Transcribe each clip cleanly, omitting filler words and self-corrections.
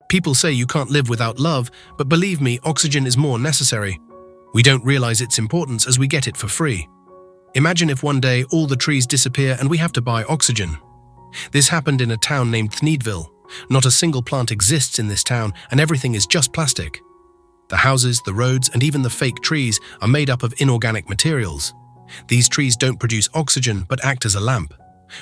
People say you can't live without love, but believe me, oxygen is more necessary. We don't realize its importance as we get it for free. Imagine if one day all the trees disappear and we have to buy oxygen. This happened in a town named Thneedville. Not a single plant exists in this town, and everything is just plastic. The houses, the roads, and even the fake trees are made up of inorganic materials. These trees don't produce oxygen but act as a lamp,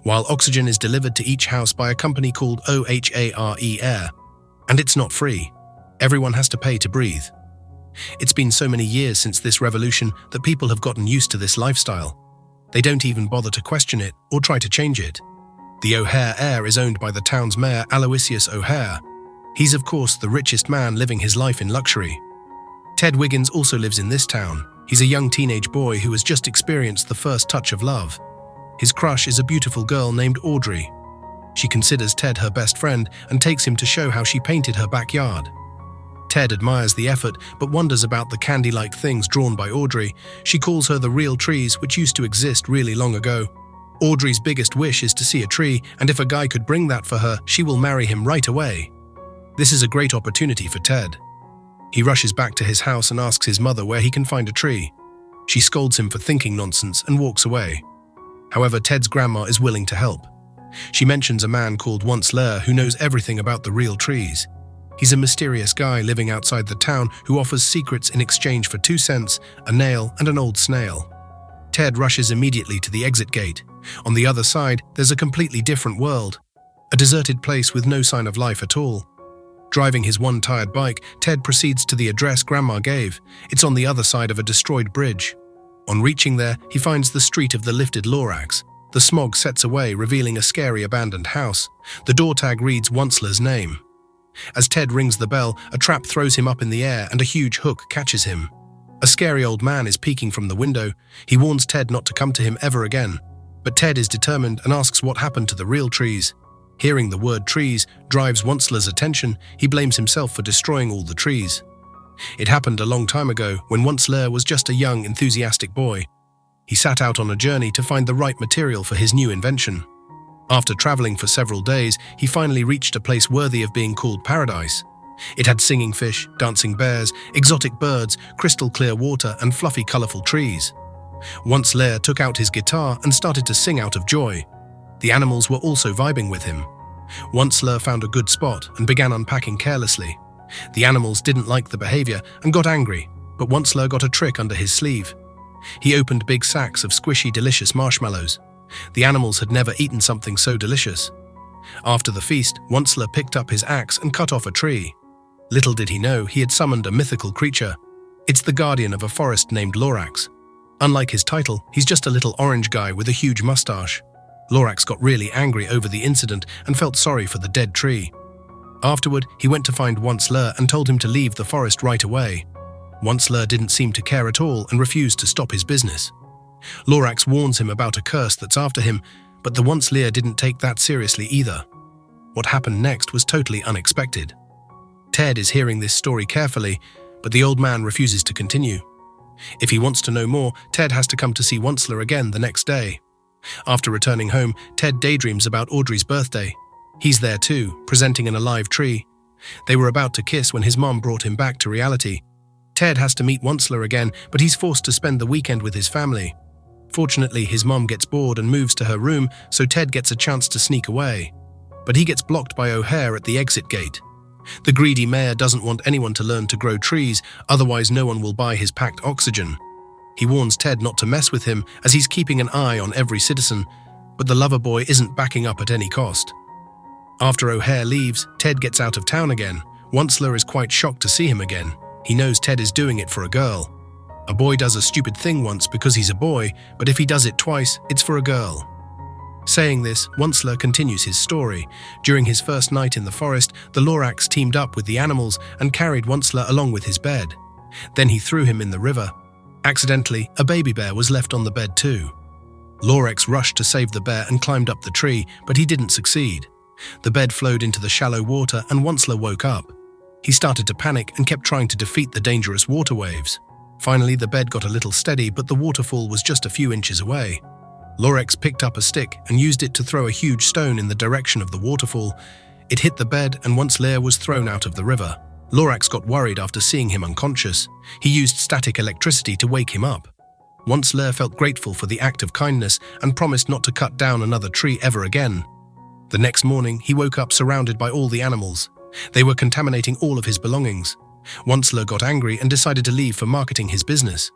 while oxygen is delivered to each house by a company called OHARE Air. And it's not free. Everyone has to pay to breathe. It's been so many years since this revolution that people have gotten used to this lifestyle. They don't even bother to question it or try to change it. The O'Hare Air is owned by the town's mayor, Aloysius O'Hare. He's of course the richest man living his life in luxury. Ted Wiggins also lives in this town. He's a young teenage boy who has just experienced the first touch of love. His crush is a beautiful girl named Audrey. She considers Ted her best friend and takes him to show how she painted her backyard. Ted admires the effort but wonders about the candy-like things drawn by Audrey. She calls her the real trees, which used to exist really long ago. Audrey's biggest wish is to see a tree, and if a guy could bring that for her, she will marry him right away. This is a great opportunity for Ted. He rushes back to his house and asks his mother where he can find a tree. She scolds him for thinking nonsense and walks away. However, Ted's grandma is willing to help. She mentions a man called Once Lair who knows everything about the real trees. He's a mysterious guy living outside the town who offers secrets in exchange for 2 cents, a nail, and an old snail. Ted rushes immediately to the exit gate. On the other side, there's a completely different world. A deserted place with no sign of life at all. Driving his one tired bike, Ted proceeds to the address Grandma gave. It's on the other side of a destroyed bridge. On reaching there, he finds the street of the lifted Lorax. The smog sets away, revealing a scary abandoned house. The door tag reads Onceler's name. As Ted rings the bell, a trap throws him up in the air and a huge hook catches him. A scary old man is peeking from the window. He warns Ted not to come to him ever again. But Ted is determined and asks what happened to the real trees. Hearing the word trees drives Onceler's attention. He blames himself for destroying all the trees. It happened a long time ago when Onceler was just a young, enthusiastic boy. He set out on a journey to find the right material for his new invention. After traveling for several days, he finally reached a place worthy of being called paradise. It had singing fish, dancing bears, exotic birds, crystal clear water, and fluffy, colorful trees. Once Lair took out his guitar and started to sing out of joy. The animals were also vibing with him. Once Lair found a good spot and began unpacking carelessly. The animals didn't like the behavior and got angry, but Once Lair got a trick under his sleeve. He opened big sacks of squishy, delicious marshmallows. The animals had never eaten something so delicious. After the feast, Once Lair picked up his axe and cut off a tree. Little did he know he had summoned a mythical creature. It's the guardian of a forest named Lorax. Unlike his title, he's just a little orange guy with a huge mustache. Lorax got really angry over the incident and felt sorry for the dead tree. Afterward, he went to find Once Lair and told him to leave the forest right away. Once Lair didn't seem to care at all and refused to stop his business. Lorax warns him about a curse that's after him, but the Once Lair didn't take that seriously either. What happened next was totally unexpected. Ted is hearing this story carefully, but the old man refuses to continue. If he wants to know more, Ted has to come to see Once Lair again the next day. After returning home, Ted daydreams about Audrey's birthday. He's there too, presenting an alive tree. They were about to kiss when his mom brought him back to reality. Ted has to meet Once Lair again, but he's forced to spend the weekend with his family. Fortunately, his mom gets bored and moves to her room, so Ted gets a chance to sneak away. But he gets blocked by O'Hare at the exit gate. The greedy mayor doesn't want anyone to learn to grow trees, otherwise no one will buy his packed oxygen. He warns Ted not to mess with him, as he's keeping an eye on every citizen, but the lover boy isn't backing up at any cost. After O'Hare leaves, Ted gets out of town again. Once Lair is quite shocked to see him again. He knows Ted is doing it for a girl. A boy does a stupid thing once because he's a boy, but if he does it twice, it's for a girl. Saying this, Once Lair continues his story. During his first night in the forest, the Lorax teamed up with the animals and carried Once Lair along with his bed. Then he threw him in the river. Accidentally, a baby bear was left on the bed too. Lorax rushed to save the bear and climbed up the tree, but he didn't succeed. The bed flowed into the shallow water and Once Lair woke up. He started to panic and kept trying to defeat the dangerous water waves. Finally, the bed got a little steady, but the waterfall was just a few inches away. Lorax picked up a stick and used it to throw a huge stone in the direction of the waterfall. It hit the bed, and once Lear was thrown out of the river. Lorax got worried after seeing him unconscious. He used static electricity to wake him up. Once Lear felt grateful for the act of kindness and promised not to cut down another tree ever again. The next morning, he woke up surrounded by all the animals. They were contaminating all of his belongings. Onceler got angry and decided to leave for marketing his business.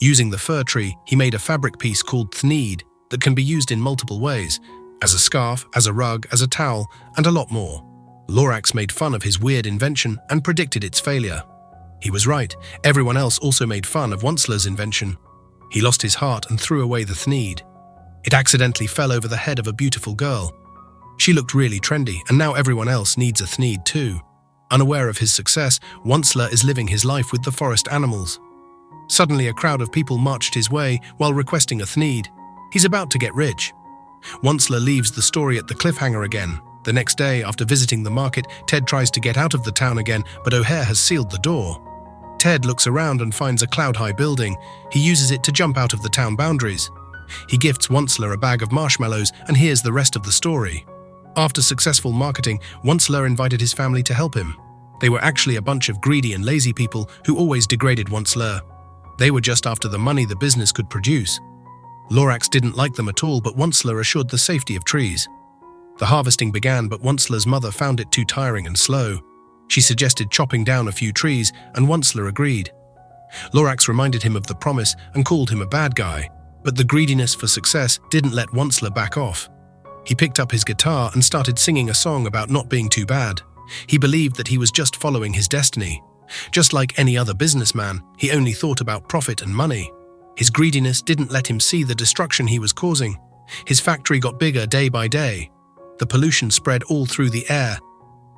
Using the fir tree, he made a fabric piece called thneed that can be used in multiple ways, as a scarf, as a rug, as a towel, and a lot more. Lorax made fun of his weird invention and predicted its failure. He was right. Everyone else also made fun of Onceler's invention. He lost his heart and threw away the thneed. It accidentally fell over the head of a beautiful girl. She looked really trendy, and now everyone else needs a thneed too. Unaware of his success, Onceler is living his life with the forest animals. Suddenly, a crowd of people marched his way while requesting a thneed. He's about to get rich. Onceler leaves the story at the cliffhanger again. The next day, after visiting the market, Ted tries to get out of the town again, but O'Hare has sealed the door. Ted looks around and finds a cloud-high building. He uses it to jump out of the town boundaries. He gifts Onceler a bag of marshmallows and hears the rest of the story. After successful marketing, Onceler invited his family to help him. They were actually a bunch of greedy and lazy people who always degraded Onceler. They were just after the money the business could produce. Lorax didn't like them at all, but Onceler assured the safety of trees. The harvesting began, but Onceler's mother found it too tiring and slow. She suggested chopping down a few trees, and Onceler agreed. Lorax reminded him of the promise and called him a bad guy, but the greediness for success didn't let Onceler back off. He picked up his guitar and started singing a song about not being too bad. He believed that he was just following his destiny. Just like any other businessman, he only thought about profit and money. His greediness didn't let him see the destruction he was causing. His factory got bigger day by day. The pollution spread all through the air.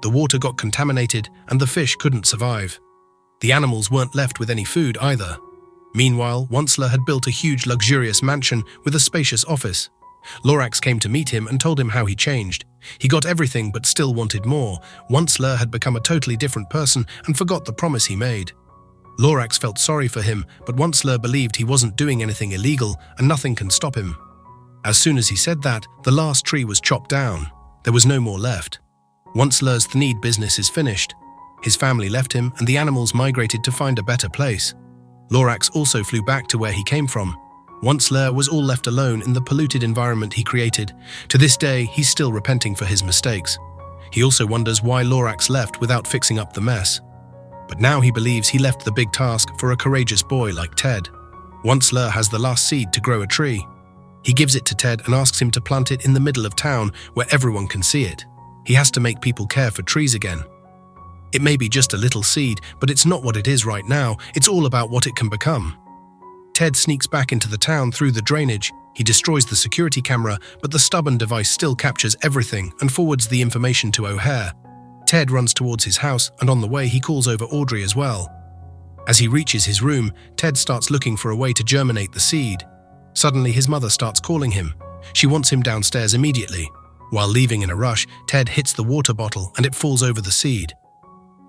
The water got contaminated and the fish couldn't survive. The animals weren't left with any food either. Meanwhile, Onceler had built a huge luxurious mansion with a spacious office. Lorax came to meet him and told him how he changed. He got everything but still wanted more. Onceler had become a totally different person and forgot the promise he made. Lorax felt sorry for him, but Onceler believed he wasn't doing anything illegal and nothing can stop him. As soon as he said that, the last tree was chopped down. There was no more left. Onceler's thneed business is finished. His family left him and the animals migrated to find a better place. Lorax also flew back to where he came from. Onceler was all left alone in the polluted environment he created. To this day, he's still repenting for his mistakes. He also wonders why Lorax left without fixing up the mess. But now he believes he left the big task for a courageous boy like Ted. Onceler has the last seed to grow a tree. He gives it to Ted and asks him to plant it in the middle of town where everyone can see it. He has to make people care for trees again. It may be just a little seed, but it's not what it is right now. It's all about what it can become. Ted sneaks back into the town through the drainage. He destroys the security camera, but the stubborn device still captures everything and forwards the information to O'Hare. Ted runs towards his house, and on the way he calls over Audrey as well. As he reaches his room, Ted starts looking for a way to germinate the seed. Suddenly his mother starts calling him. She wants him downstairs immediately. While leaving in a rush, Ted hits the water bottle and it falls over the seed.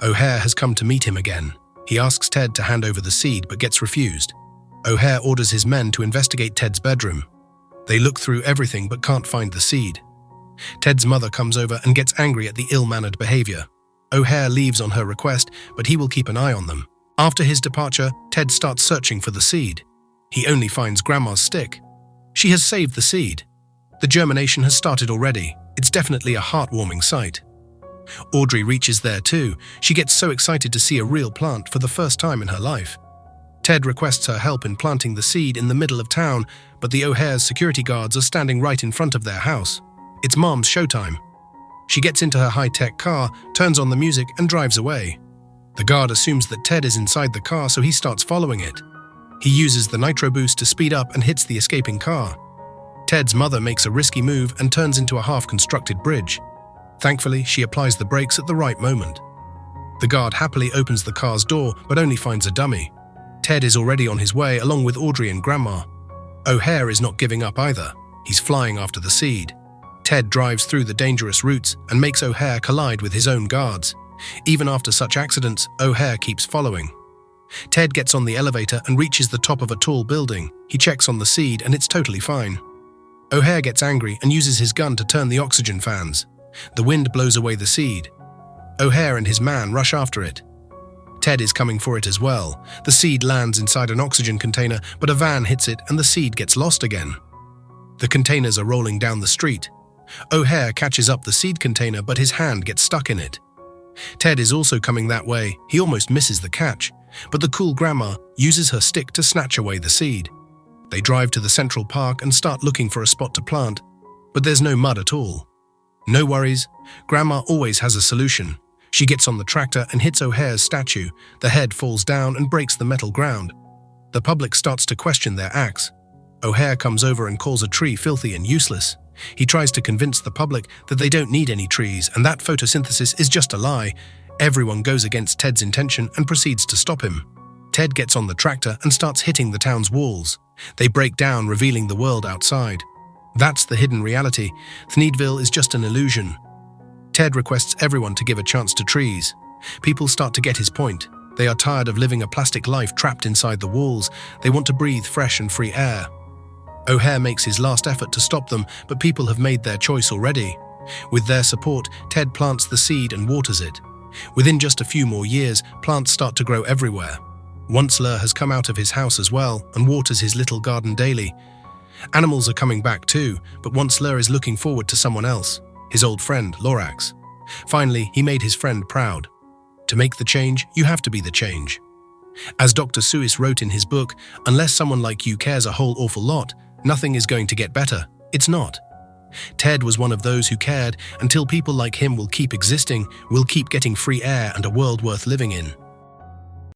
O'Hare has come to meet him again. He asks Ted to hand over the seed but gets refused. O'Hare orders his men to investigate Ted's bedroom. They look through everything but can't find the seed. Ted's mother comes over and gets angry at the ill-mannered behavior. O'Hare leaves on her request, but he will keep an eye on them. After his departure, Ted starts searching for the seed. He only finds Grandma's stick. She has saved the seed. The germination has started already. It's definitely a heartwarming sight. Audrey reaches there too. She gets so excited to see a real plant for the first time in her life. Ted requests her help in planting the seed in the middle of town, but the O'Hare's security guards are standing right in front of their house. It's Mom's showtime. She gets into her high-tech car, turns on the music, and drives away. The guard assumes that Ted is inside the car, so he starts following it. He uses the nitro boost to speed up and hits the escaping car. Ted's mother makes a risky move and turns into a half-constructed bridge. Thankfully, she applies the brakes at the right moment. The guard happily opens the car's door, but only finds a dummy. Ted is already on his way along with Audrey and Grandma. O'Hare is not giving up either. He's flying after the seed. Ted drives through the dangerous routes and makes O'Hare collide with his own guards. Even after such accidents, O'Hare keeps following. Ted gets on the elevator and reaches the top of a tall building. He checks on the seed and it's totally fine. O'Hare gets angry and uses his gun to turn the oxygen fans. The wind blows away the seed. O'Hare and his man rush after it. Ted is coming for it as well. The seed lands inside an oxygen container, but a van hits it and the seed gets lost again. The containers are rolling down the street. O'Hare catches up the seed container, but his hand gets stuck in it. Ted is also coming that way. He almost misses the catch, but the cool grandma uses her stick to snatch away the seed. They drive to the Central Park and start looking for a spot to plant, but there's no mud at all. No worries, Grandma always has a solution. She gets on the tractor and hits O'Hare's statue. The head falls down and breaks the metal ground. The public starts to question their acts. O'Hare comes over and calls a tree filthy and useless. He tries to convince the public that they don't need any trees and that photosynthesis is just a lie. Everyone goes against Ted's intention and proceeds to stop him. Ted gets on the tractor and starts hitting the town's walls. They break down, revealing the world outside. That's the hidden reality. Thneedville is just an illusion. Ted requests everyone to give a chance to trees. People start to get his point. They are tired of living a plastic life trapped inside the walls. They want to breathe fresh and free air. O'Hare makes his last effort to stop them, but people have made their choice already. With their support, Ted plants the seed and waters it. Within just a few more years, plants start to grow everywhere. Once-ler has come out of his house as well and waters his little garden daily. Animals are coming back too, but Once-ler is looking forward to someone else, his old friend, Lorax. Finally, he made his friend proud. To make the change, you have to be the change. As Dr. Seuss wrote in his book, unless someone like you cares a whole awful lot, nothing is going to get better. It's not. Ted was one of those who cared. Until people like him will keep existing, we'll keep getting free air and a world worth living in.